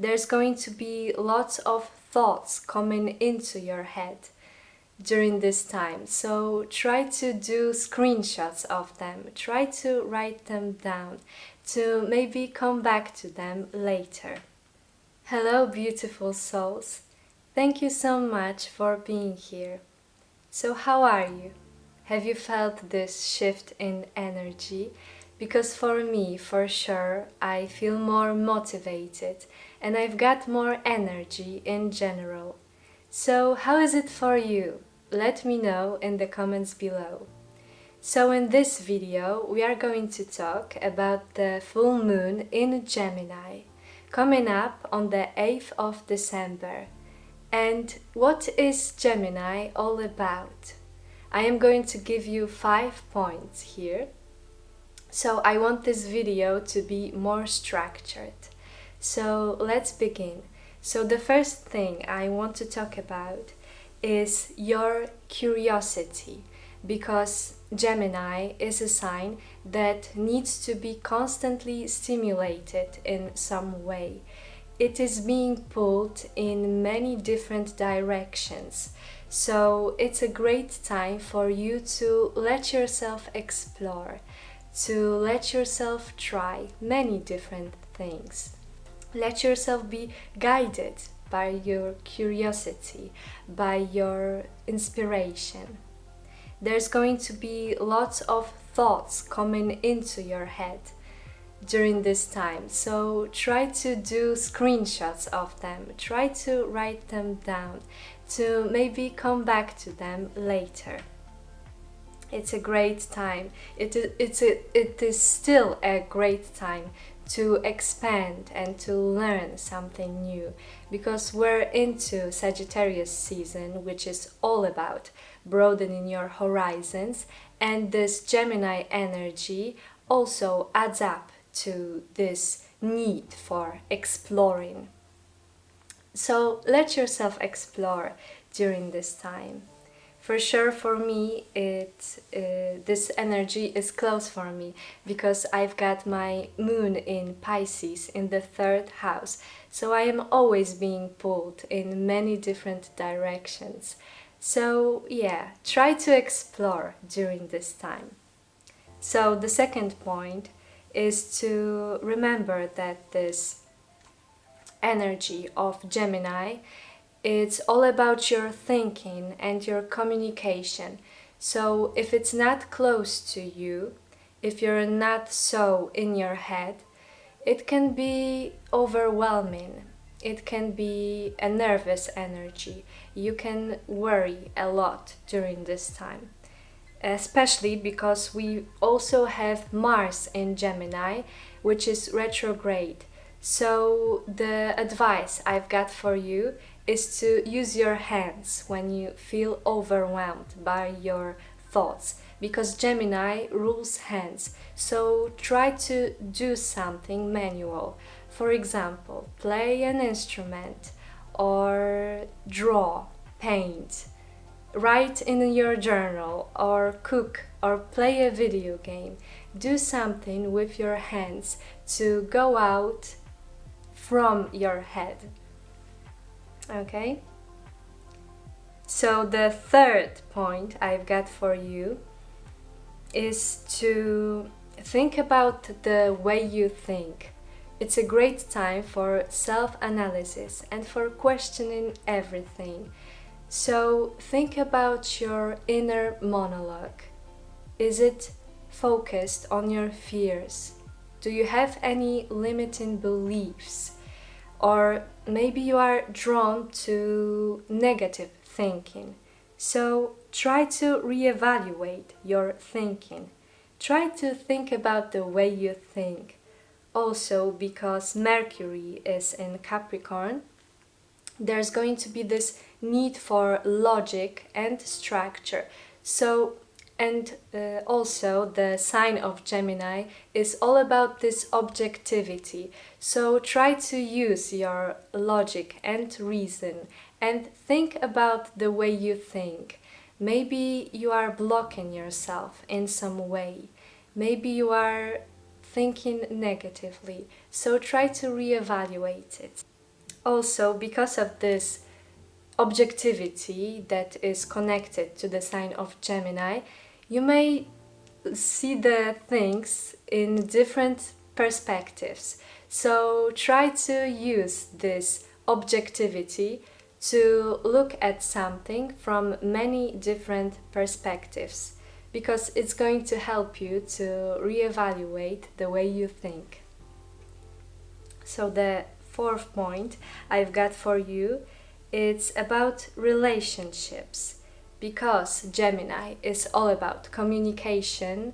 There's going to be lots of thoughts coming into your head during this time. So try to do screenshots of them. Try to write them down to maybe come back to them later. Hello, beautiful souls. Thank you so much for being here. So how are you? Have you felt this shift in energy? Because for me, for sure, I feel more motivated and I've got more energy in general. So how is it for you? Let me know in the comments below. So in this video, we are going to talk about the full moon in Gemini, coming up on the 8th of December. And what is Gemini all about? I am going to give you 5 points here. So I want this video to be more structured. So let's begin. So the first thing I want to talk about is your curiosity, because Gemini is a sign that needs to be constantly stimulated in some way. It is being pulled in many different directions. So it's a great time for you to let yourself explore, to let yourself try many different things. Let yourself be guided by your curiosity, by your inspiration. There's going to be lots of thoughts coming into your head during this time. So try to do screenshots of them. Try to write them down to maybe come back to them later. It's a great time. It is still a great time to expand and to learn something new, because we're into Sagittarius season, which is all about broadening your horizons, and this Gemini energy also adds up to this need for exploring. So let yourself explore during this time. For sure, for me, this energy is close for me because I've got my moon in Pisces in the 3rd house. So I am always being pulled in many different directions. So yeah, try to explore during this time. So the second point is to remember that this energy of Gemini, it's all about your thinking and your communication. So if it's not close to you, if you're not so in your head, it can be overwhelming. It can be a nervous energy. You can worry a lot during this time, especially because we also have Mars in Gemini, which is retrograde. So the advice I've got for you is to use your hands when you feel overwhelmed by your thoughts, because Gemini rules hands. So try to do something manual. For example, play an instrument or draw, paint, write in your journal or cook or play a video game. Do something with your hands to go out from your head. Okay? So the third point I've got for you is to think about the way you think. It's a great time for self-analysis and for questioning everything. So think about your inner monologue. Is it focused on your fears? Do you have any limiting beliefs? Or maybe you are drawn to negative thinking. So try to reevaluate your thinking. Try to think about the way you think. Also, because Mercury is in Capricorn, there's going to be this need for logic and structure. So, and also the sign of Gemini is all about this objectivity. So try to use your logic and reason and think about the way you think. Maybe you are blocking yourself in some way. Maybe you are thinking negatively. So try to reevaluate it. Also, because of this objectivity that is connected to the sign of Gemini, you may see the things in different perspectives. So try to use this objectivity to look at something from many different perspectives, because it's going to help you to reevaluate the way you think. So the fourth point I've got for you, it's about relationships. Because Gemini is all about communication,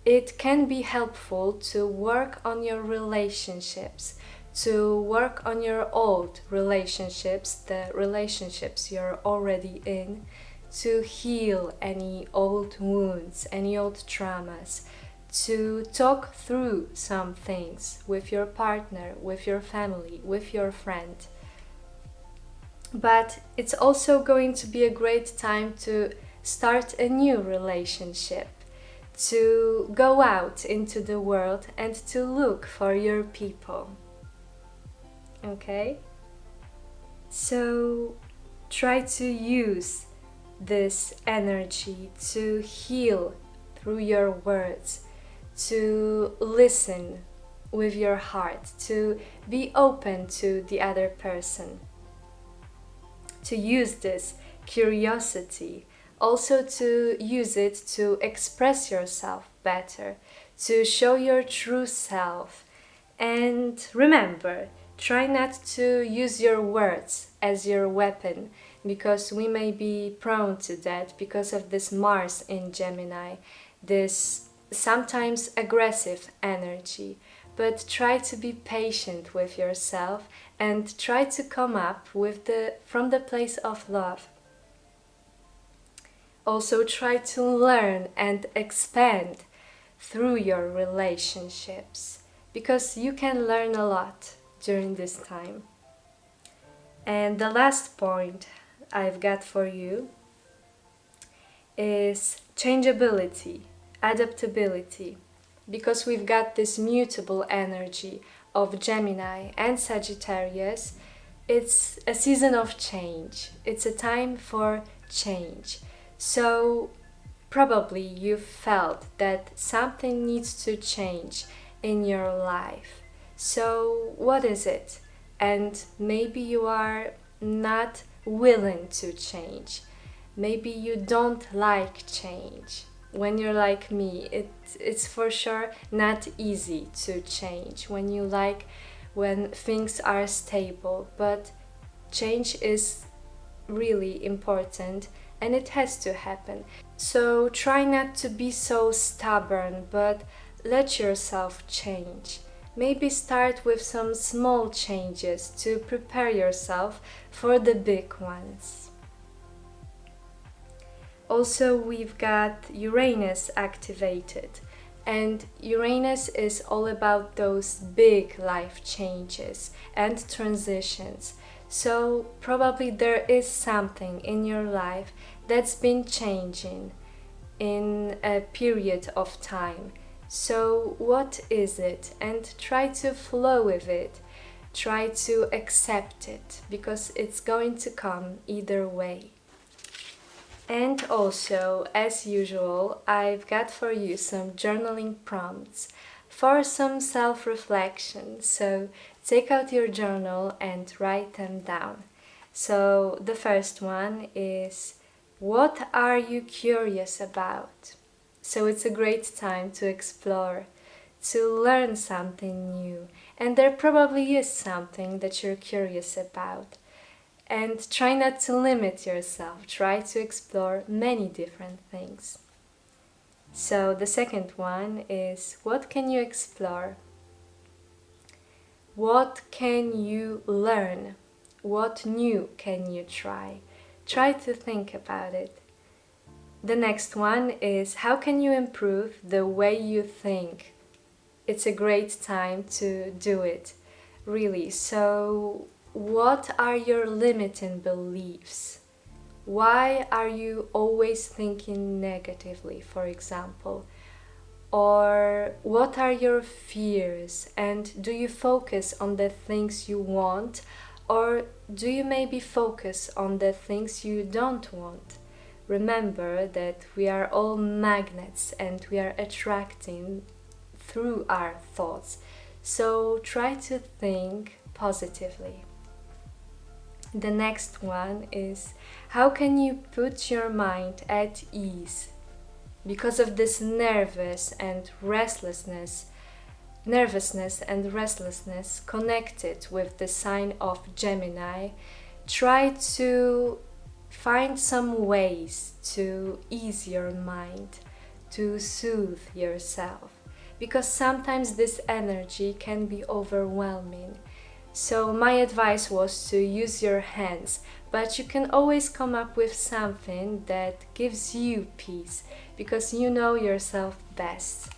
it can be helpful to work on your relationships, to work on your old relationships, the relationships you're already in, to heal any old wounds, any old traumas, to talk through some things with your partner, with your family, with your friend. But it's also going to be a great time to start a new relationship, to go out into the world and to look for your people. Okay? So try to use this energy to heal through your words, to listen with your heart, to be open to the other person, to use this curiosity, also to use it to express yourself better, to show your true self. And remember, try not to use your words as your weapon, because we may be prone to that because of this Mars in Gemini, this sometimes aggressive energy. But try to be patient with yourself and try to come up with from the place of love. Also try to learn and expand through your relationships, because you can learn a lot during this time. And the last point I've got for you is changeability, adaptability. Because we've got this mutable energy of Gemini and Sagittarius, it's a season of change. It's a time for change. So probably you felt that something needs to change in your life. So what is it? And maybe you are not willing to change. Maybe you don't like change. When you're like me, it's for sure not easy to change when things are stable, but change is really important and it has to happen. So try not to be so stubborn, but let yourself change. Maybe start with some small changes to prepare yourself for the big ones. Also, we've got Uranus activated, and Uranus is all about those big life changes and transitions. So probably there is something in your life that's been changing in a period of time. So what is it? And try to flow with it. Try to accept it, because it's going to come either way. And also, as usual, I've got for you some journaling prompts for some self-reflection. So take out your journal and write them down. So the first one is, what are you curious about? So it's a great time to explore, to learn something new. And there probably is something that you're curious about. And try not to limit yourself. Try to explore many different things. So the second one is, what can you explore? What can you learn? What new can you try? Try to think about it. The next one is, how can you improve the way you think? It's a great time to do it, really. So what are your limiting beliefs? Why are you always thinking negatively, for example? Or what are your fears? And do you focus on the things you want Or do you maybe focus on the things you don't want? Remember that we are all magnets and we are attracting through our thoughts. So try to think positively. The next one is, how can you put your mind at ease? Because of this nervousness and restlessness connected with the sign of Gemini, try to find some ways to ease your mind, to soothe yourself, because sometimes this energy can be overwhelming. So my advice was to use your hands, but you can always come up with something that gives you peace, because you know yourself best.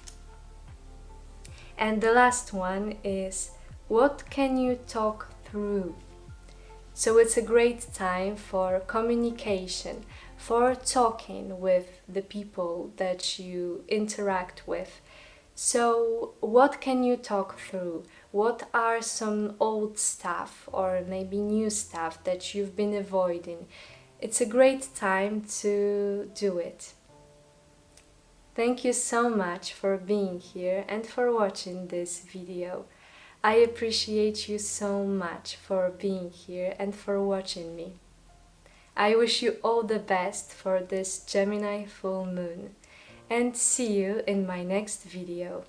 And the last one is, what can you talk through? So it's a great time for communication, for talking with the people that you interact with. So what can you talk through? What are some old stuff or maybe new stuff that you've been avoiding? It's a great time to do it. Thank you so much for being here and for watching this video. I appreciate you so much for being here and for watching me. I wish you all the best for this Gemini full moon, and see you in my next video.